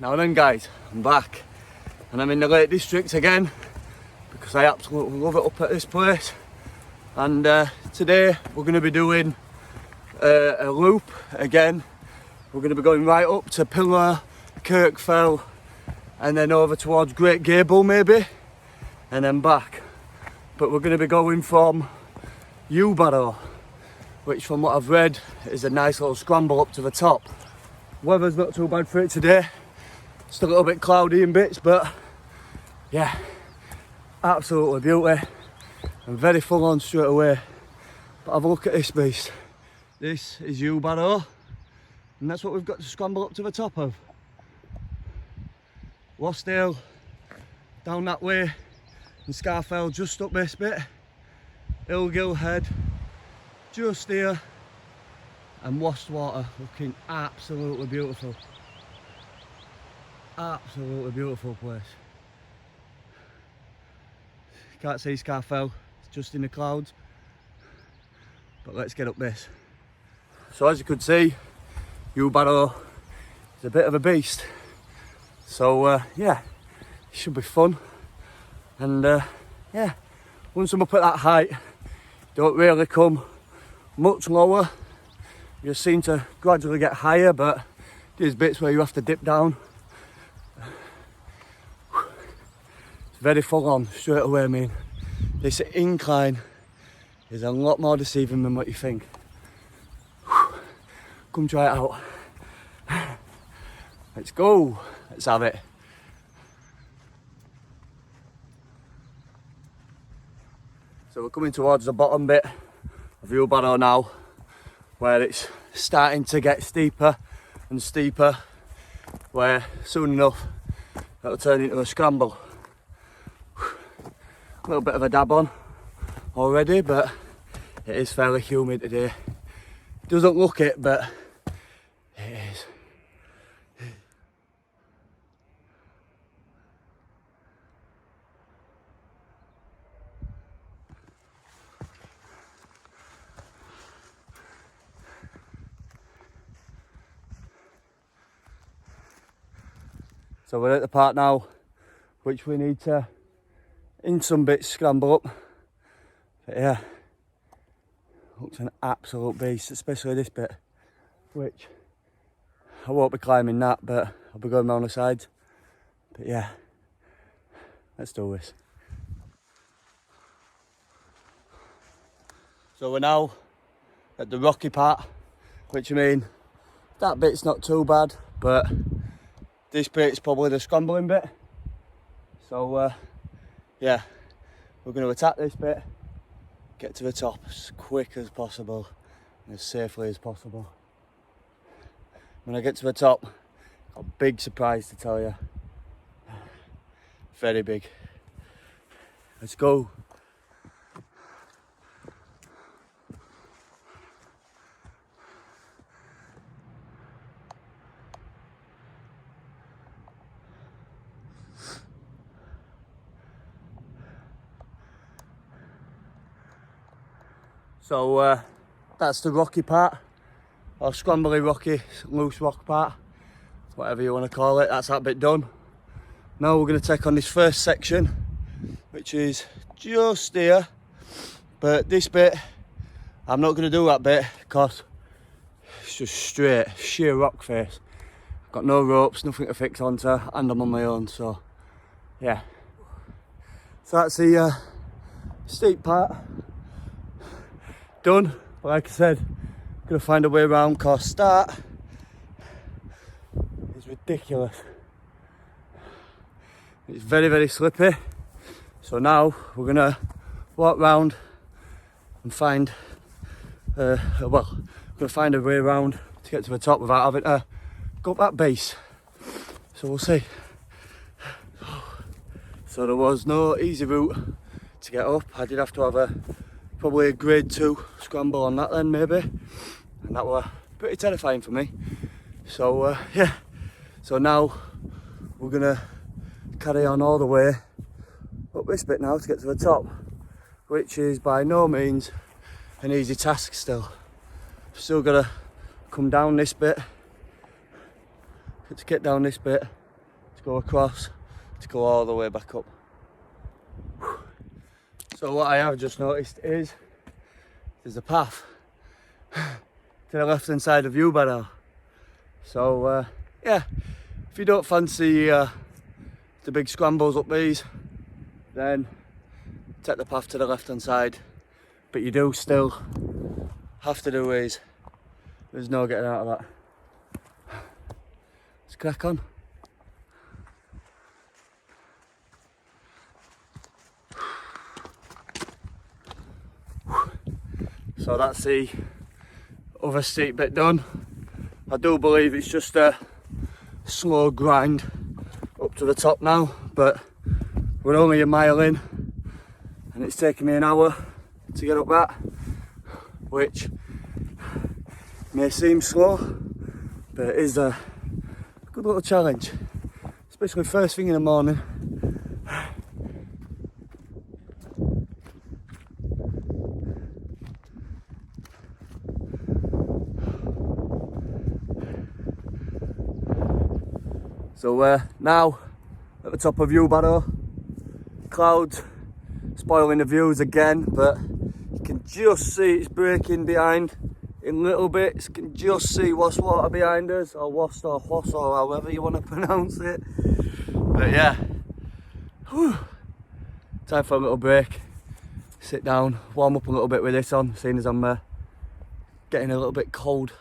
Now then guys, I'm back and I'm in the Lake District again because I absolutely love it up at this place. And today we're going to be doing a loop again. We're going to be going right up to Pillar, Kirk Fell, and then over towards Great Gable maybe, and then back. But we're going to be going from YewBarrow, which from what I've read is a nice little scramble up to the top. Weather's not too bad for it today. It's a little bit cloudy in bits, but yeah, absolutely beauty and very full on straight away. But have a look at this beast. This is YewBarrow, and that's what we've got to scramble up to the top of. Lostdale down that way, and Scarfell just up this bit. Hillgill Head just here, and Wastwater looking absolutely beautiful. Absolutely beautiful place. Can't see Scarfell, it's just in the clouds. But let's get up this. So as you could see, YewBarrow is a bit of a beast. So yeah, it should be fun. And yeah, once I'm up at that height, don't really come much lower. You seem to gradually get higher, but there's bits where you have to dip down. It's very full on straight away, I mean. This incline is a lot more deceiving than what you think. Come try it out. Let's go. Let's have it. So we're coming towards the bottom bit of YewBarrow now, where it's starting to get steeper and steeper, where soon enough it'll turn into a scramble. A little bit of a dab on already, but it is fairly humid today. Doesn't look it, but it is. So we're at the part now which we need to, in some bits, scramble up. But yeah, looks an absolute beast, especially this bit, which I won't be climbing that, but I'll be going around the sides. But yeah, let's do this. So we're now at the rocky part, which I mean, that bit's not too bad, but this bit's probably the scrambling bit. So yeah, we're going to attack this bit, get to the top as quick as possible and as safely as possible. When I get to the top, I've got a big surprise to tell you. Very big. Let's go. So that's the rocky part, or scrambly rocky, loose rock part, whatever you want to call it. That's that bit done. Now we're going to take on this first section, which is just here. But this bit, I'm not going to do that bit because it's just straight, sheer rock face. Got no ropes, nothing to fix onto, and I'm on my own, so yeah. So that's the steep part done. But like I said, I'm gonna find a way around because start is ridiculous. It's very, very slippy. So now we're gonna walk round and find we're gonna find a way around to get to the top without having to go up that base. So we'll see. So there was no easy route to get up. I did have to have probably a grade 2 scramble on that then maybe, and that were pretty terrifying for me. So yeah, so now we're gonna carry on all the way up this bit now to get to the top, which is by no means an easy task still. Still gotta come down this bit, to get down this bit, to go across, to go all the way back up. So what I have just noticed is there's a path to the left hand side of YewBarrow. So yeah, if you don't fancy the big scrambles up these, then take the path to the left hand side, but you do still have to do these. There's no getting out of that. Let's crack on. So that's the other steep bit done. I do believe it's just a slow grind up to the top now, but we're only a mile in and it's taken me an hour to get up that, which may seem slow, but it is a good little challenge, especially first thing in the morning. So now at the top of YewBarrow, clouds spoiling the views again, but you can just see it's breaking behind in little bits. You can just see Wast water behind us, or Wast or Hwas, or however you want to pronounce it. But yeah, whew. Time for a little break, sit down, warm up a little bit with this on, seeing as I'm getting a little bit cold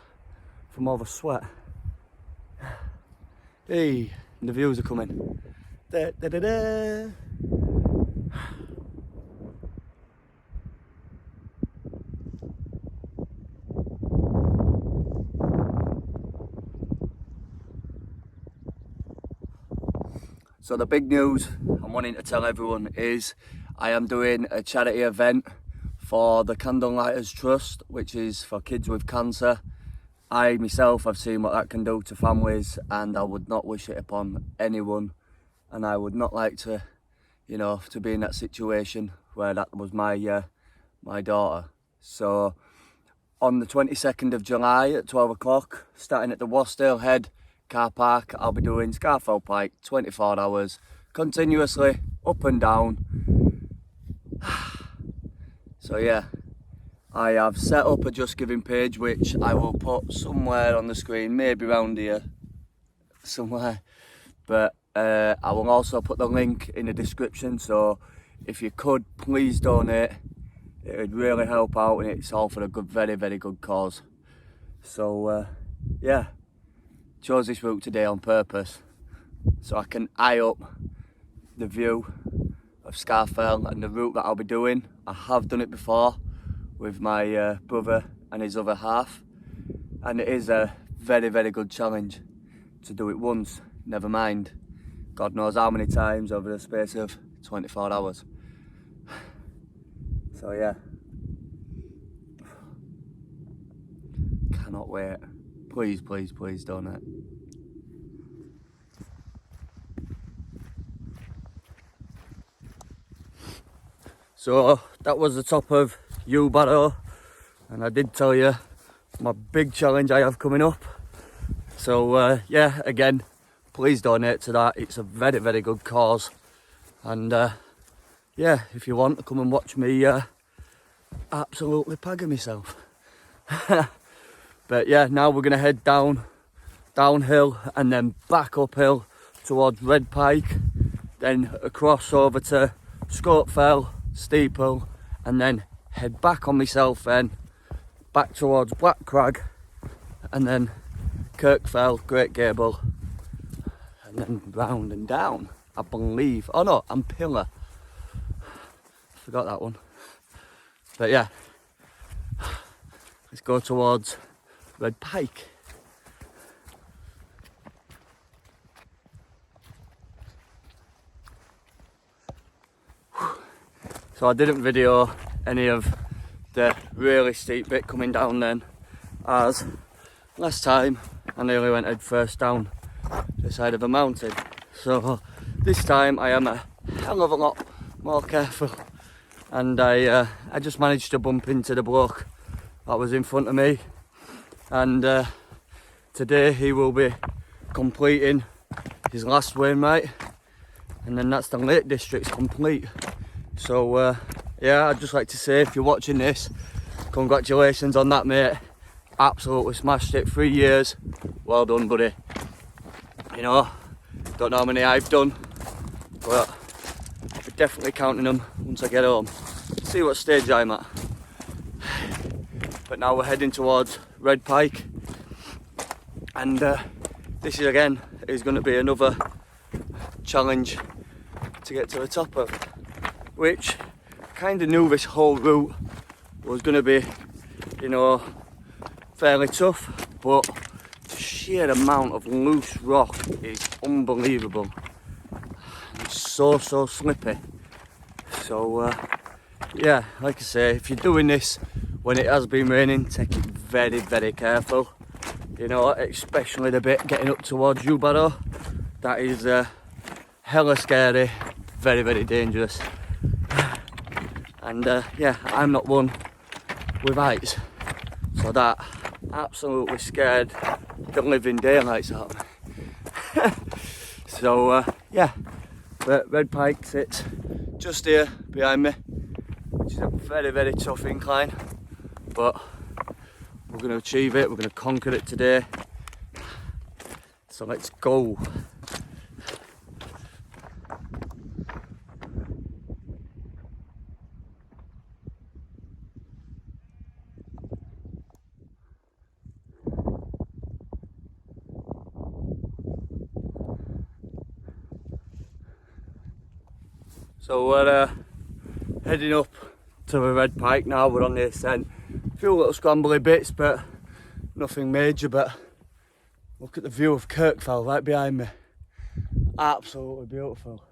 from all the sweat. Hey, and the views are coming. Da, da, da, da. So the big news I'm wanting to tell everyone is I am doing a charity event for the Candlelighters Trust, which is for kids with cancer. I myself have seen what that can do to families, and I would not wish it upon anyone, and I would not like to, you know, to be in that situation where that was my my daughter. So on the 22nd of July at 12 o'clock, starting at the Wasdale Head car park, I'll be doing Red Pike 24 hours continuously, up and down. So yeah, I have set up a Just Giving page, which I will put somewhere on the screen, maybe around here somewhere, but I will also put the link in the description, so if you could please donate, it would really help out, and it's all for a good, very, very good cause. So yeah, chose this route today on purpose so I can eye up the view of Scafell and the route that I'll be doing. I have done it before with my brother and his other half, and it is a very, very good challenge to do it once, never mind God knows how many times over the space of 24 hours. So yeah, cannot wait. Please, please, please donate. So that was the top of YewBarrow, and I did tell you my big challenge I have coming up. So yeah, again, please donate to that. It's a very, very good cause, and yeah, if you want to come and watch me absolutely pagging myself. But yeah, now we're gonna head downhill and then back uphill towards Red Pike, then across over to Scafell, Steeple, and then head back on myself, then back towards Black Crag, and then Kirk Fell, Great Gable, and then round and down, I believe. Oh no, and Pillar. I forgot that one. But yeah, let's go towards Red Pike. So I didn't video any of the really steep bit coming down then, as last time I nearly went head first down the side of a mountain. So this time I am a hell of a lot more careful, and I just managed to bump into the bloke that was in front of me, and today he will be completing his last wainwright, and then that's the Lake District's complete. So yeah, I'd just like to say, if you're watching this, congratulations on that, mate. Absolutely smashed it. 3 years, well done, buddy. You know, don't know how many I've done, but I'm definitely counting them once I get home. See what stage I'm at. But now we're heading towards Red Pike, and this is again is going to be another challenge to get to the top of, which I kind of knew this whole route was going to be, you know, fairly tough, but the sheer amount of loose rock is unbelievable. It's so slippy. So yeah, like I say, if you're doing this when it has been raining, take it very careful. You know, especially the bit getting up towards YewBarrow. That is hella scary, very dangerous. And yeah, I'm not one with heights, so that absolutely scared the living daylights out of me. So yeah, Red Pike sits just here behind me, which is a very tough incline, but we're going to achieve it. We're going to conquer it today, so let's go. So we're heading up to the Red Pike now. We're on the Ascent. A few little scrambly bits, but nothing major. But look at the view of Kirk right behind me. Absolutely beautiful.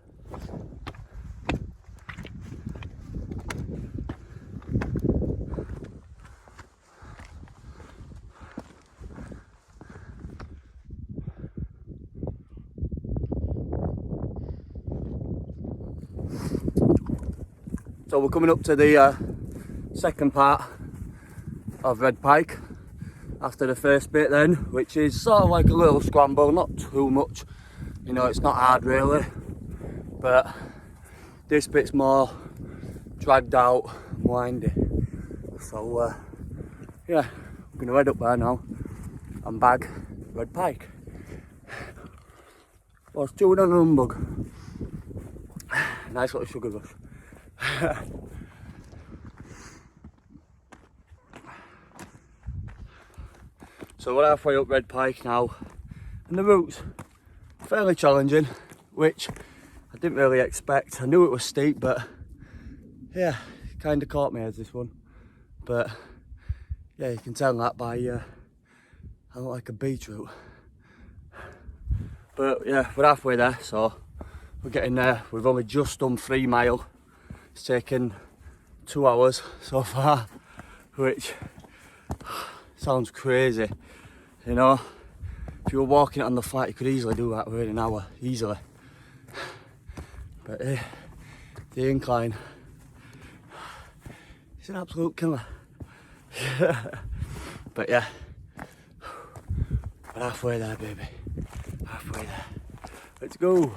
So we're coming up to the second part of Red Pike after the first bit then, which is sort of like a little scramble, not too much, you know, it's not hard really, but this bit's more dragged out, windy. So yeah, I'm gonna head up there now and bag Red Pike. I was chewing on a humbug. Nice little sugar rush. So we're halfway up Red Pike now, and the route's fairly challenging, which I didn't really expect. I knew it was steep, but yeah, it kind of caught me as this one. But yeah, you can tell that by I look like a beach route. But yeah, we're halfway there, so we're getting there. We've only just done 3 miles. It's taken 2 hours so far, which sounds crazy, you know. If you were walking it on the flat, you could easily do that within an hour, easily. But the incline, it's an absolute killer. But yeah, we're halfway there, baby. Halfway there. Let's go.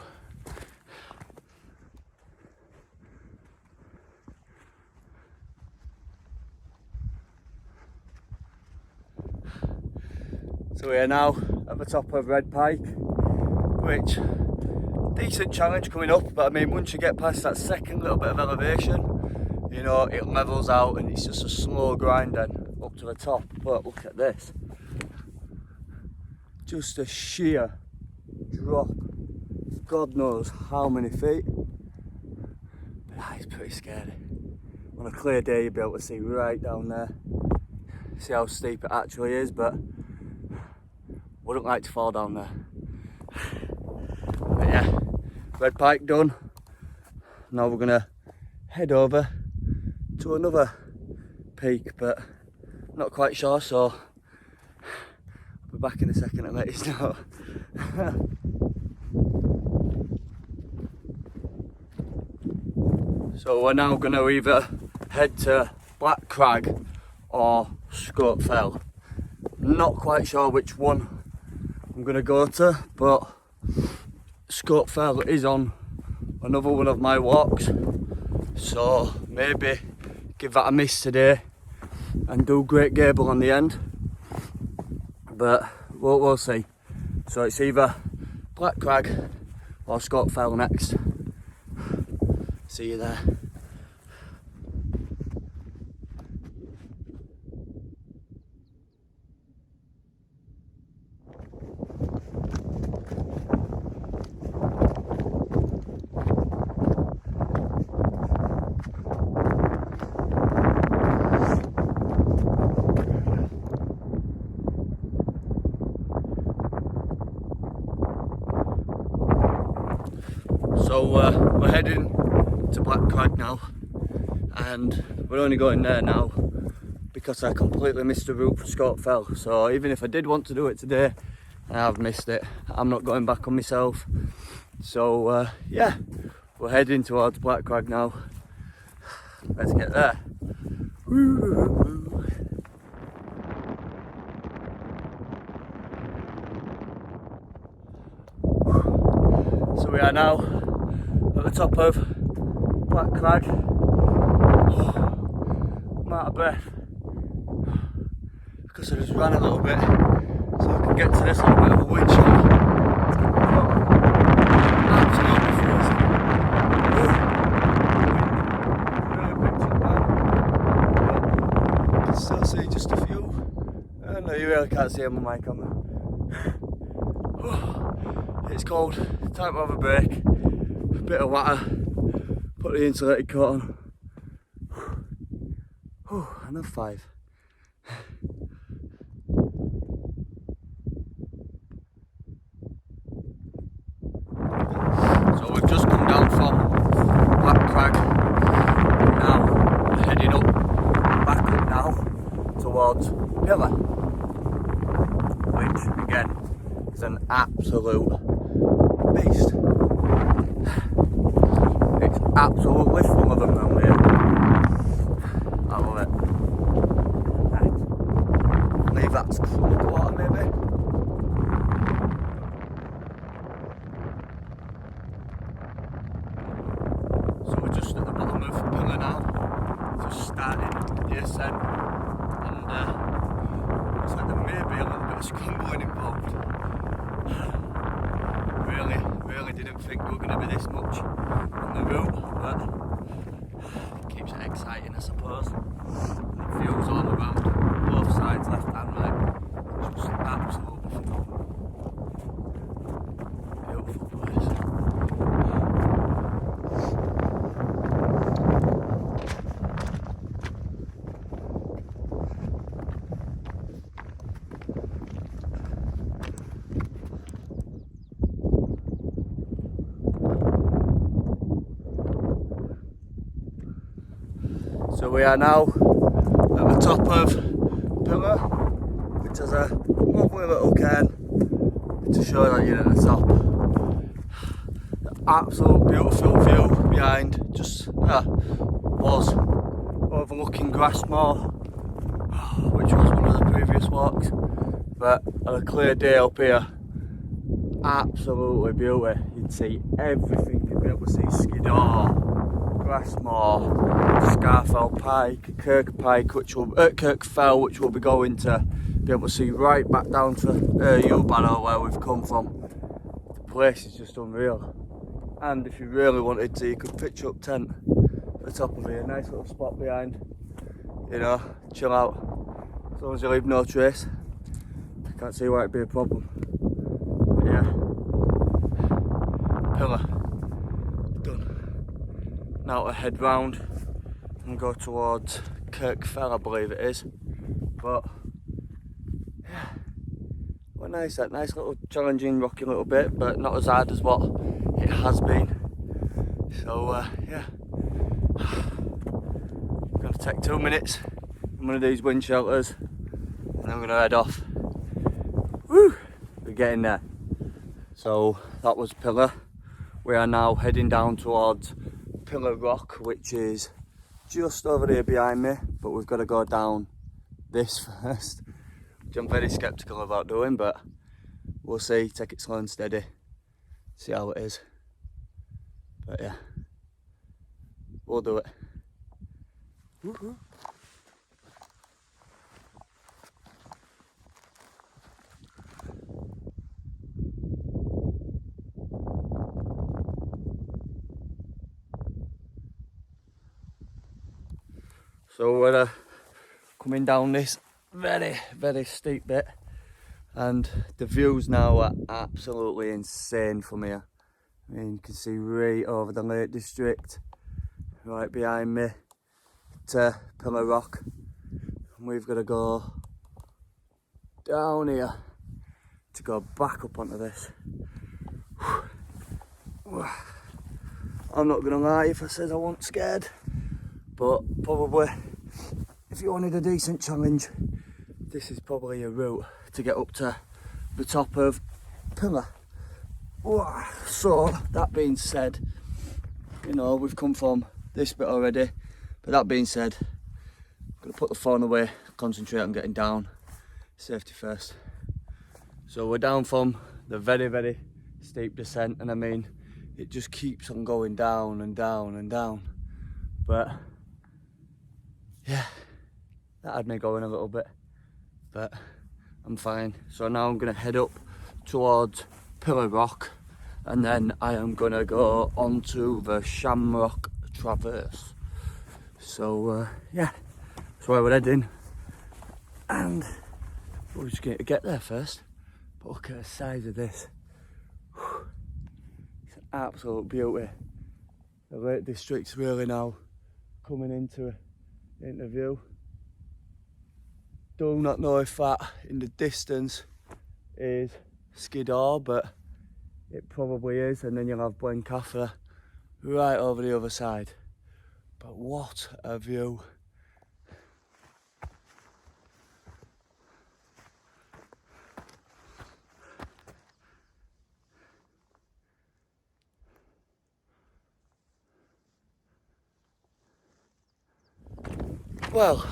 So we are now at the top of Red Pike, which, decent challenge coming up, but I mean, once you get past that second little bit of elevation, you know, it levels out and it's just a slow grind then up to the top. But look at this, just a sheer drop, God knows how many feet, but that is pretty scary. On a clear day you'll be able to see right down there, see how steep it actually is, but wouldn't like to fall down there. But yeah, Red Pike done. Now we're gonna head over to another peak, but not quite sure, so I'll be back in a second and let you know. So we're now gonna either head to Black Crag or Scott Fell. Not quite sure which one I'm gonna go to, but Scott Fell is on another one of my walks, so maybe give that a miss today and do Great Gable on the end, but we'll see. So it's either Black Crag or Scott Fell next. See you there. So we're heading to Black Crag now, and we're only going there now because I completely missed the route for Scott Fell. So even if I did want to do it today, I have missed it. I'm not going back on myself. So yeah, we're heading towards Black Crag now. Let's get there. Woo. So we are now at the top of Black Crag. I'm out of breath because I just ran a little bit so I can get to this little bit of a wind shot. Absolutely frozen. Really picked it down. I can still see just a few. No, you really can't see on my mic, camera. It's cold, time to have a break. A bit of water, put the insulated coat on. Another 5. So we've just come down from Black Crag. Now we're heading up, back up now towards Pillar, which again is an absolute beast. It's absolutely full of them down here. I love it. Leave that to the water maybe. So we're just at the bottom of Pillar now, just starting the ascent, and looks like there may be a little bit of scrambling involved. Really didn't think we were going to be this much on the route, but it keeps it exciting, I suppose. The views all around, both sides, left and right, just absolutely phenomenal. Beautiful place. So we are now at the top of Pillar, which has a lovely little cairn to show that you're at the top. The absolute beautiful view behind, just was overlooking Grassmore, which was one of the previous walks, but on a clear day up here, absolutely beautiful. You'd see everything, you'd be able to see Skiddaw, Grassmore, Scarfell Pike, Kirk Pike, Kirk Fell, which we'll be going to be able to see right back down to YewBarrow where we've come from. The place is just unreal, and if you really wanted to, you could pitch up tent at the top of here. Nice little spot behind, you know, chill out. As long as you leave no trace, I can't see why it'd be a problem. But yeah, Pillar done. Now to head round and go towards Kirk Fell, I believe it is. But yeah, what nice, that nice little challenging rocky little bit, but not as hard as what it has been. So yeah, I'm gonna take 2 minutes in one of these wind shelters and I'm gonna head off. Woo! We're getting there. So that was Pillar. We are now heading down towards Pillar Rock, which is just over there behind me, but we've got to go down this first, which I'm very sceptical about doing, but we'll see. Take it slow and steady, see how it is. But yeah, we'll do it. Woo-hoo. So we're coming down this very, very steep bit, and the views now are absolutely insane from here. I mean, you can see right over the Lake District, right behind me to Pillar Rock, and we've got to go down here to go back up onto this. I'm not gonna lie if I said I wasn't scared, but probably if you wanted a decent challenge, this is probably a route to get up to the top of Pillar. So that being said, you know, we've come from this bit already, but that being said, I'm gonna put the phone away, concentrate on getting down, safety first. So we're down from the very, very steep descent, and I mean, it just keeps on going down and down and down. But yeah, that had me going a little bit, but I'm fine. So now I'm gonna head up towards Pillar Rock, and then I am gonna go onto the Shamrock Traverse. So yeah, that's where we're heading, and we're just going to get there first. But look at the size of this. It's an absolute beauty. The Lake District's really now coming into view. Do not know if that in the distance is Skiddaw, but it probably is, and then you'll have Blencathra right over the other side. But what a view. Well,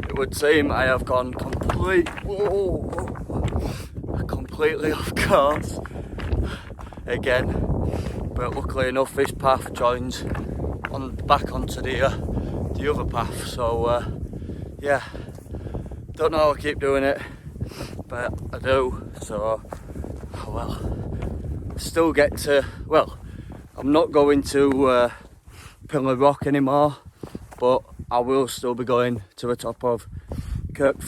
it would seem I have gone completely off course again, but luckily enough this path joins back onto the other path, so yeah, don't know how I keep doing it, but I do. So oh well, still get to, well, I'm not going to Pillar Rock anymore, but I will still be going to the top of Kirk,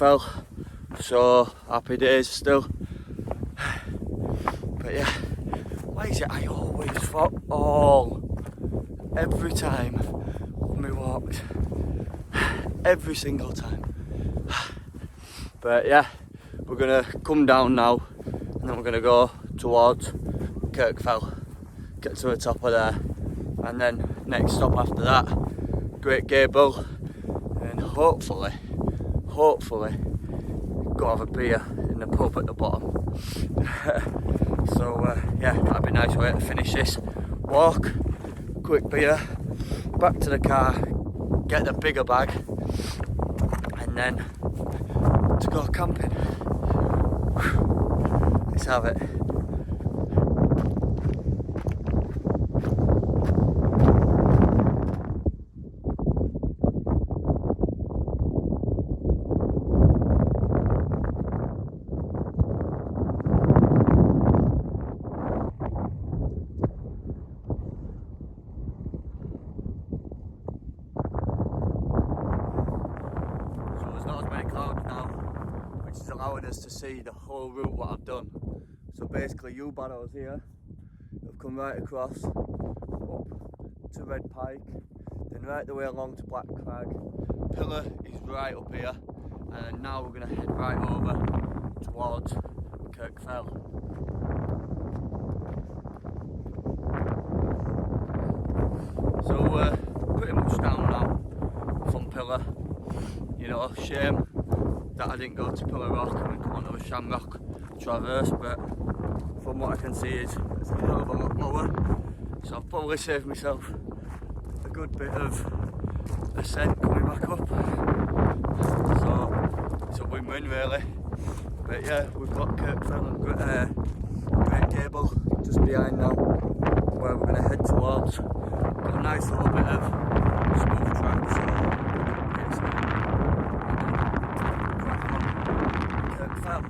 so happy days still. But yeah, why is it I always fall every time when we walked, every single time. But yeah, we're gonna come down now, and then we're gonna go towards Kirk, get to the top of there, and then next stop after that, Great Gable, and hopefully go have a beer in the pub at the bottom. So yeah, that'd be a nice way to finish this walk. Quick beer, back to the car, get the bigger bag, and then to go camping. Let's have it. Allowing us to see the whole route what I've done. So basically YewBarrow's here, I've come right across up to Red Pike, then right the way along to Black Crag. Pillar is right up here, and now we're going to head right over towards Kirk. So pretty much down now from Pillar. You know, shame that I didn't go to Pillar Rock and come onto the Shamrock Traverse, but from what I can see it's a hell of a lot lower, so I've probably saved myself a good bit of ascent coming back up, so it's a win-win really. But yeah, we've got Kirk and Great Gable just behind now, where we're going to head towards. Got a nice little bit of smooth track, so it's crack on Kirk Fell.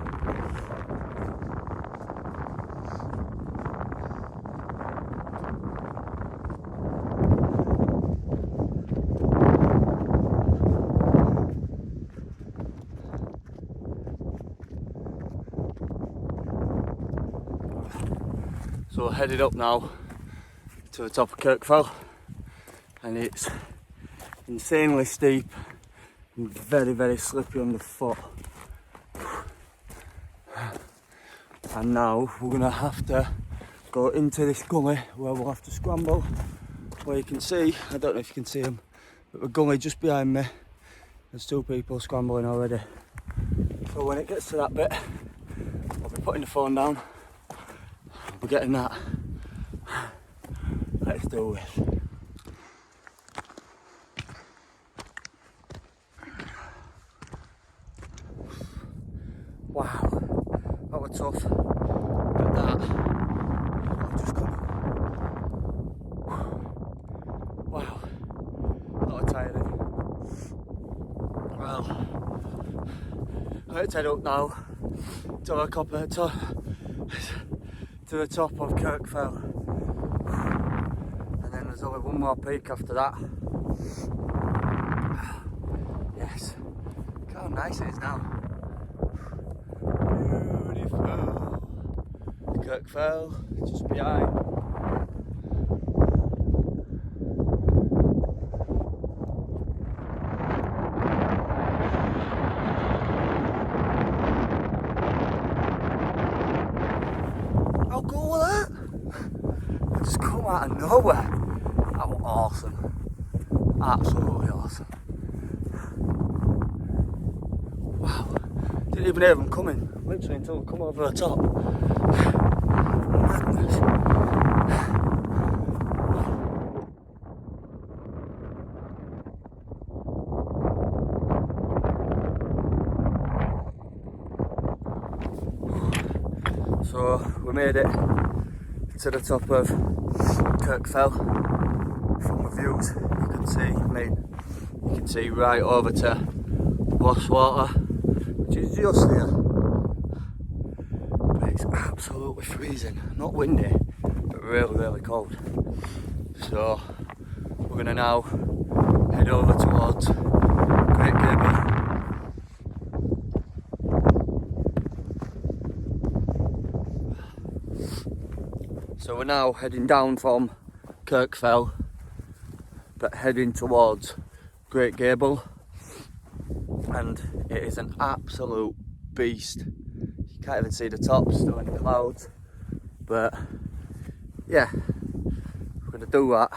So we're headed up now to the top of Kirk Fell, and it's insanely steep and very, very slippery underfoot. And now we're gonna have to go into this gully where we'll have to scramble. Where you can see, I don't know if you can see them, but the gully just behind me, there's two people scrambling already. So when it gets to that bit, I'll be putting the phone down. We're getting that. Let's do this. Wow, that was tough. But that, I've just come. Wow, that was tiring. Well, let's head up now to the top. To the top of Kirk Fell, and then there's only one more peak after that. Yes, look how nice it is now. Beautiful. Kirk Fell, just behind. How cool was that? It just come out of nowhere. That was awesome. Absolutely awesome. Wow. Didn't even hear them coming. Literally until they come over the top. Madness. So we made it to the top of Kirk Fell. From the views you can see, you can see right over to Water, which is just here. But it's absolutely freezing, not windy, but really, really cold. So we're going to now head over towards Great Gable. So we're now heading down from Kirk Fell, but heading towards Great Gable, and it is an absolute beast. You can't even see the tops, still in the clouds, but yeah, we're going to do that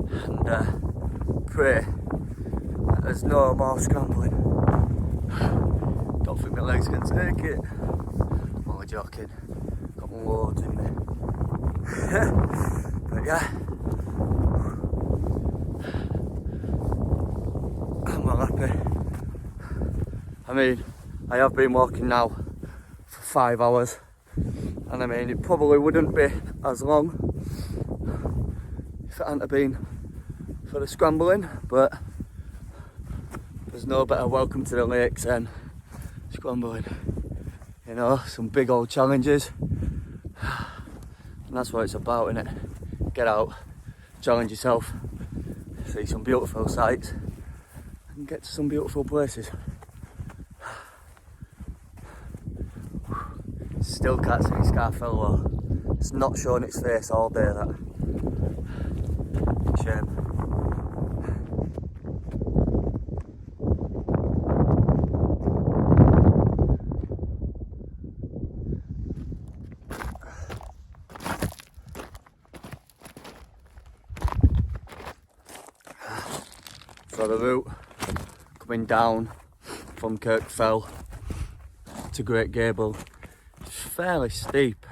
and pray that there's no more scrambling. Don't think my legs can take it. I'm only joking, got loads in me. But yeah, I'm well happy. I mean, I have been walking now for 5 hours, and I mean, it probably wouldn't be as long if it hadn't been for the scrambling, but there's no better welcome to the lakes than scrambling. You know, some big old challenges. And that's what it's about, innit? Get out, challenge yourself, see some beautiful sights, and get to some beautiful places. Still can't see Scarfell though. It's not showing its face all day, that. Shame. So the route coming down from Kirk Fell to Great Gable is fairly steep,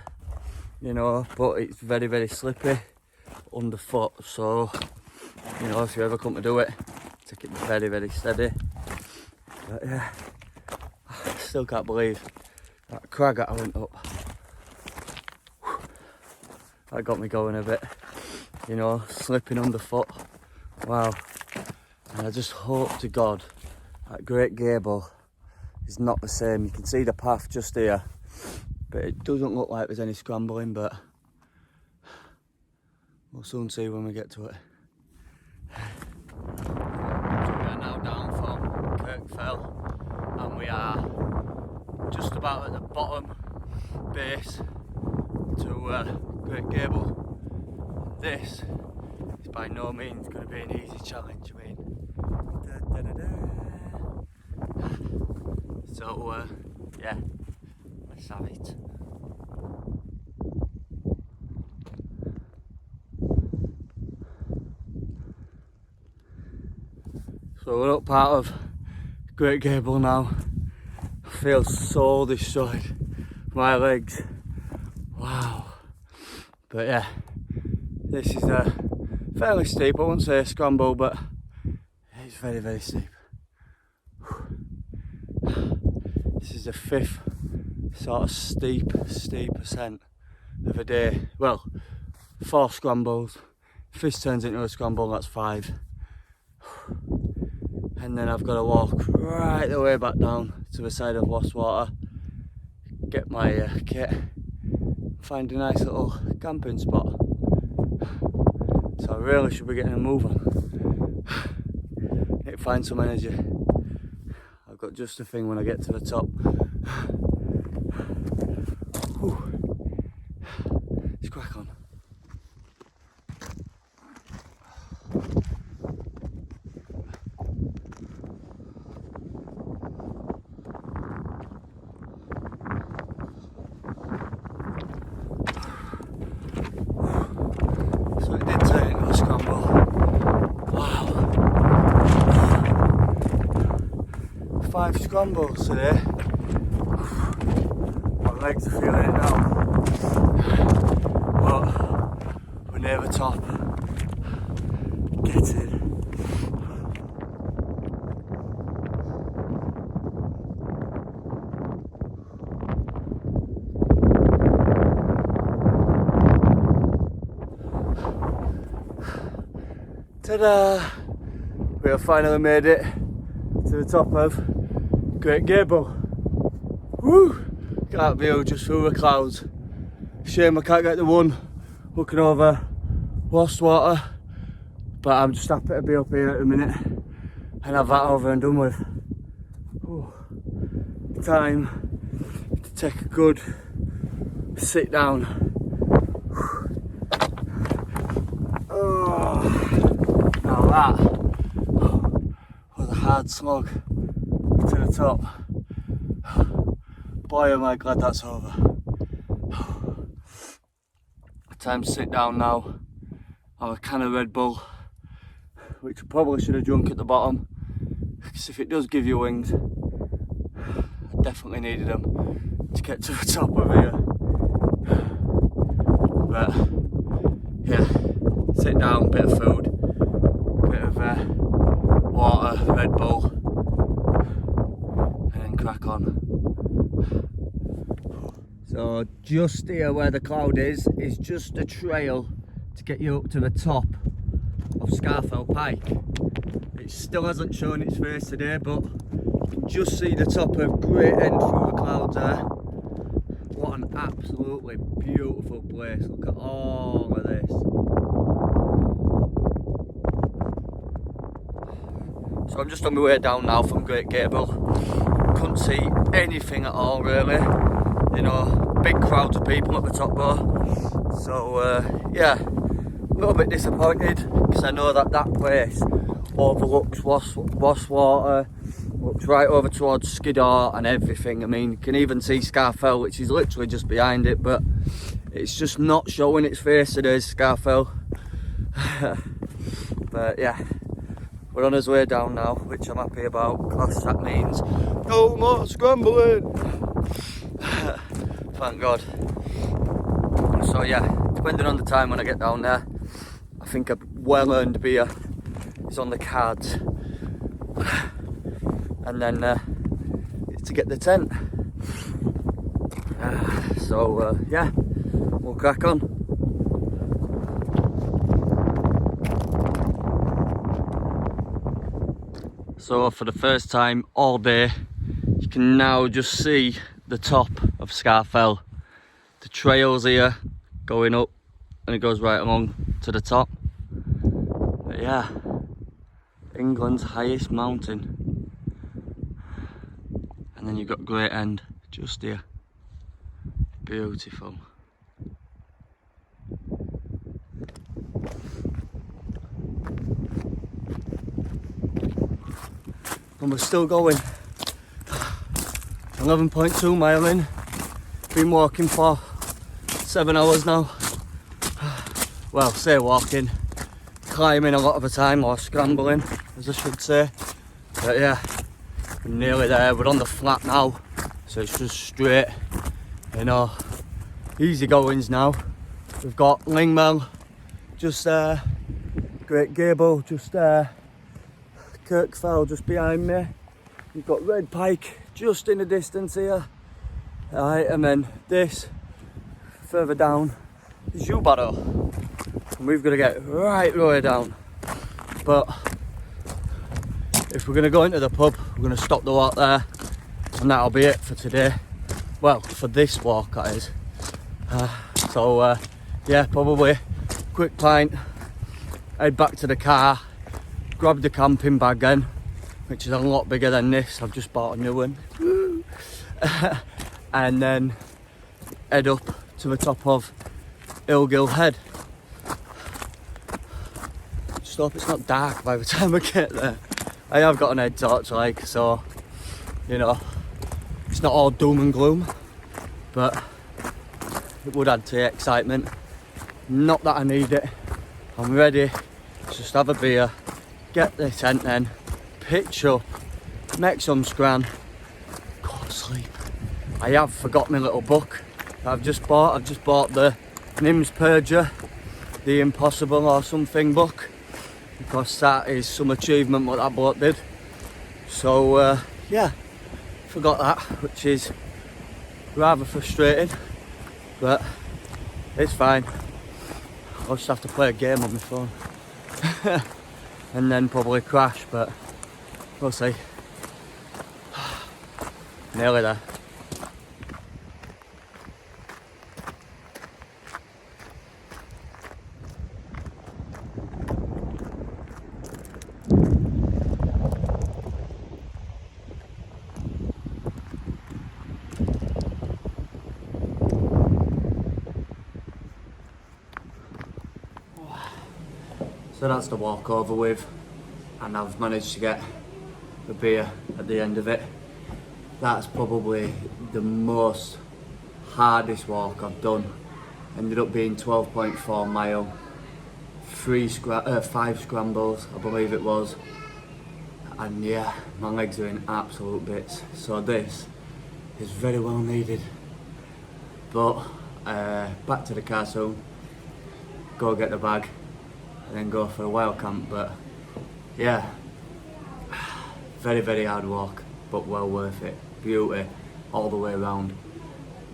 you know, but it's very, very slippy underfoot. So, you know, if you ever come to do it, take it very, very steady. But yeah, I still can't believe that crag that I went up. That got me going a bit, you know, slipping underfoot. Wow. And I just hope to God that Great Gable is not the same. You can see the path just here, but it doesn't look like there's any scrambling, but we'll soon see when we get to it. So we are now down from Kirk Fell, and we are just about at the bottom base to Great Gable. This is by no means going to be an easy challenge. I mean, so yeah, let's have it. So we're up part of Great Gable now. I feel so destroyed. My legs. Wow. But yeah, this is fairly steep. I wouldn't say a scramble, but it's very, very steep. This is the 5th sort of steep ascent of a day. Well, 4 scrambles. If this turns into a scramble, that's 5. And then I've got to walk right the way back down to the side of Water, get my kit, find a nice little camping spot. So I really should be getting a move on. Need to find some energy. I've got just the thing when I get to the top. Whew. Let's crack on. So it did turn into a scramble. Wow. 5 scrambles today. My legs are feeling it now. But we're near the top. Get in. Ta-da! We have finally made it to the top of Great Gable. Woo! That view just through the clouds. Shame I can't get the one looking over Water, but I'm just happy to be up here at the minute and have that over and done with. Ooh. Time to take a good sit down. Oh. Now that was a hard slog to the top. Boy, am I glad that's over. Time to sit down now. Have a can of Red Bull, which I probably should have drunk at the bottom, because if it does give you wings, I definitely needed them to get to the top of here. But yeah, sit down, bit of food, bit of water, Red Bull, and then crack on. So just here where the cloud is just a trail to get you up to the top of Red Pike. It still hasn't shown its face today, but you can just see the top of Great End through the clouds there. What an absolutely beautiful place. Look at all of this. So I'm just on my way down now from Great Gable. Couldn't see anything at all really. You know, big crowds of people at the top though. So yeah, a little bit disappointed because I know that place overlooks Water, looks right over towards Skiddaw and everything. I mean, you can even see Scarfell, which is literally just behind it, but it's just not showing its face today, Scarfell. But yeah, we're on his way down now, which I'm happy about, because that means no more scrambling. Thank God. So yeah, depending on the time when I get down there, I think a well-earned beer is on the cards. And then it's to get the tent. So yeah, we'll crack on. So for the first time all day, you can now just see the top of Scarfell. The trail's here going up and it goes right along to the top. But yeah, England's highest mountain. And then you've got Great End just here. Beautiful. And we're still going. 11.2 mile in. Been walking for 7 hours now. Well, say walking. Climbing a lot of the time, or scrambling, as I should say. But yeah, we're nearly there. We're on the flat now, so it's just straight, you know, easy goings now. We've got Lingmel just there, Great Gable just there, Kirk fell just behind me. We've got Red Pike just in the distance here. Alright, and then this further down is YewBarrow. And we've got to get right the way down. But if we're going to go into the pub, we're going to stop the walk there, and that'll be it for today. Well, for this walk, that is. Yeah, probably quick pint, head back to the car, grab the camping bag then, which is a lot bigger than this. I've just bought a new one. And then head up to the top of Ilgill Head. Just hope it's not dark by the time I get there. I have got an head torch, like, so, you know, it's not all doom and gloom, but it would add to the excitement. Not that I need it. I'm ready to just have a beer, get the tent then, pitch up, make some scran, go to sleep. I have forgot my little book that I've just bought. I've just bought the Nims Purger, the Impossible or Something book, because that is some achievement what that bloke did. So yeah, forgot that, which is rather frustrating, but it's fine. I'll just have to play a game on my phone and then probably crash, but we'll see. Nearly there. So that's the walk over with, and I've managed to get the beer at the end of it. That's probably the most hardest walk I've done. Ended up being 12.4 mile, 5 scrambles I believe it was, and yeah, my legs are in absolute bits. So this is very well needed. But back to the car soon, go get the bag, and then go for a wild camp. But yeah, very hard walk, but well worth it. Beauty all the way around.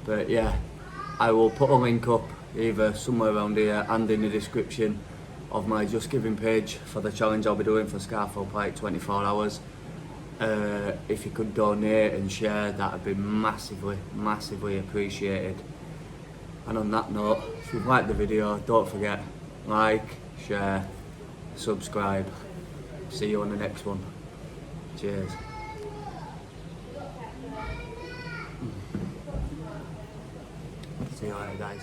But yeah, I will put a link up either somewhere around here and in the description of my Just Giving page for the challenge I'll be doing for Scarfell Pike 24 hours. If you could donate and share, that would be massively appreciated. And on that note, if you've liked the video, don't forget, like, share, subscribe. See you on the next one. Cheers. See you later, guys.